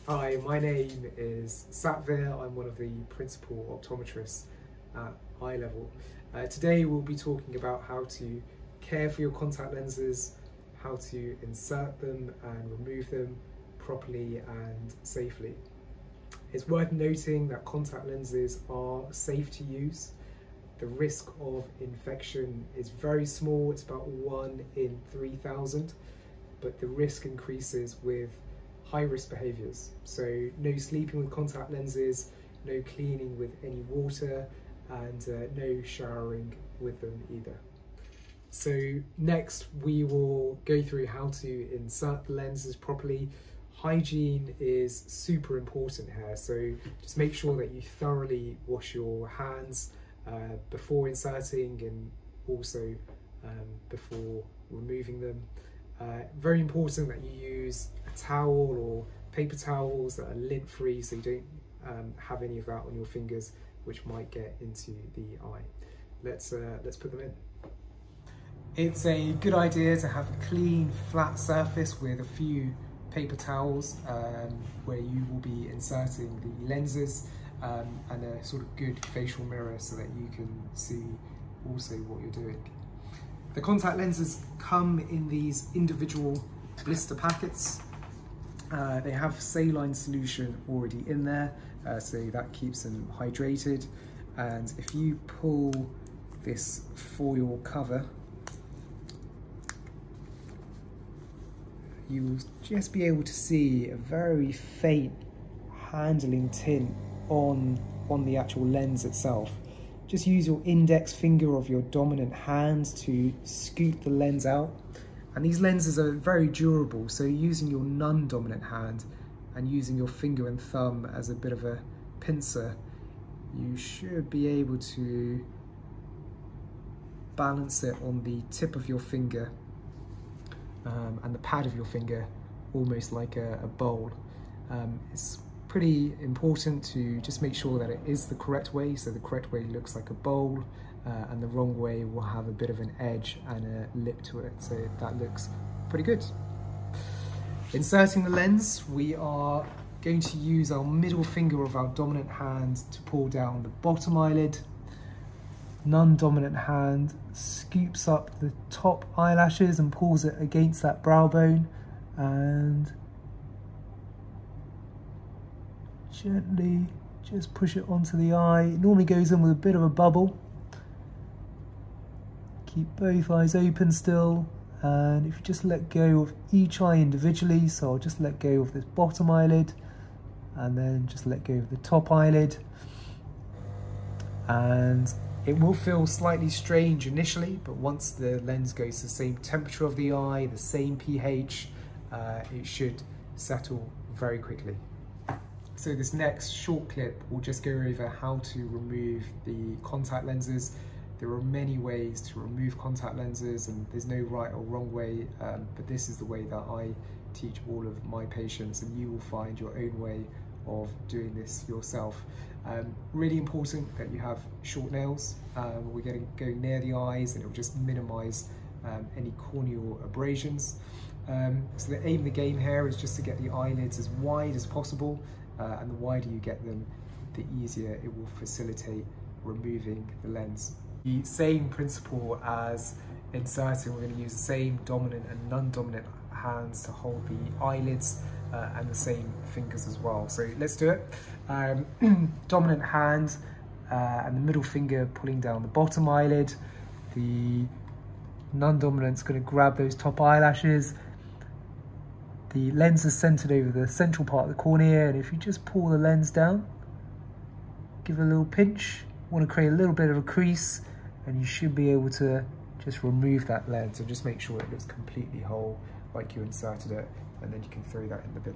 Hi, my name is Satvir. I'm one of the principal optometrists at Eye Level. Today we'll be talking about how to care for your contact lenses, how to insert them and remove them properly and safely. It's worth noting that contact lenses are safe to use. The risk of infection is very small, it's about 1 in 3,000, but the risk increases with high-risk behaviours. So no sleeping with contact lenses, no cleaning with any water, and no showering with them either. So next we will go through how to insert the lenses properly. Hygiene is super important here, so just make sure that you thoroughly wash your hands before inserting and also before removing them. Very important that you use a towel or paper towels that are lint free, so you don't have any of that on your fingers which might get into the eye. Let's put them in. It's a good idea to have a clean flat surface with a few paper towels where you will be inserting the lenses and a sort of good facial mirror so that you can see also what you're doing. The contact lenses come in these individual blister packets. They have saline solution already in there, so that keeps them hydrated. And if you pull this foil cover, you will just be able to see a very faint handling tint on the actual lens itself. Just use your index finger of your dominant hand to scoop the lens out. And these lenses are very durable, so using your non-dominant hand and using your finger and thumb as a bit of a pincer, you should be able to balance it on the tip of your finger and the pad of your finger, almost like a bowl. It's pretty important to just make sure that it is the correct way, so the correct way looks like a bowl and the wrong way will have a bit of an edge and a lip to it, so that looks pretty good. Inserting the lens, we are going to use our middle finger of our dominant hand to pull down the bottom eyelid. Non-dominant hand scoops up the top eyelashes and pulls it against that brow bone, and gently just push it onto the eye. It normally goes in with a bit of a bubble. Keep both eyes open still, and if you just let go of each eye individually, so I'll just let go of this bottom eyelid and then just let go of the top eyelid, and it will feel slightly strange initially, but once the lens goes to the same temperature of the eye, the same pH, it should settle very quickly. So this next short clip will just go over how to remove the contact lenses. There are many ways to remove contact lenses and there's no right or wrong way, but this is the way that I teach all of my patients, and you will find your own way of doing this yourself. Really important that you have short nails. We're going near the eyes, and it will just minimize any corneal abrasions. So the aim of the game here is just to get the eyelids as wide as possible, and the wider you get them, the easier it will facilitate removing the lens. The same principle as inserting, we're going to use the same dominant and non-dominant hands to hold the eyelids and the same fingers as well. So let's do it. Dominant hand and the middle finger pulling down the bottom eyelid. The non-dominant's going to grab those top eyelashes. The lens is centered over the central part of the cornea, and if you just pull the lens down, give it a little pinch, you want to create a little bit of a crease, and you should be able to just remove that lens and just make sure it looks completely whole like you inserted it, and then you can throw that in the bin.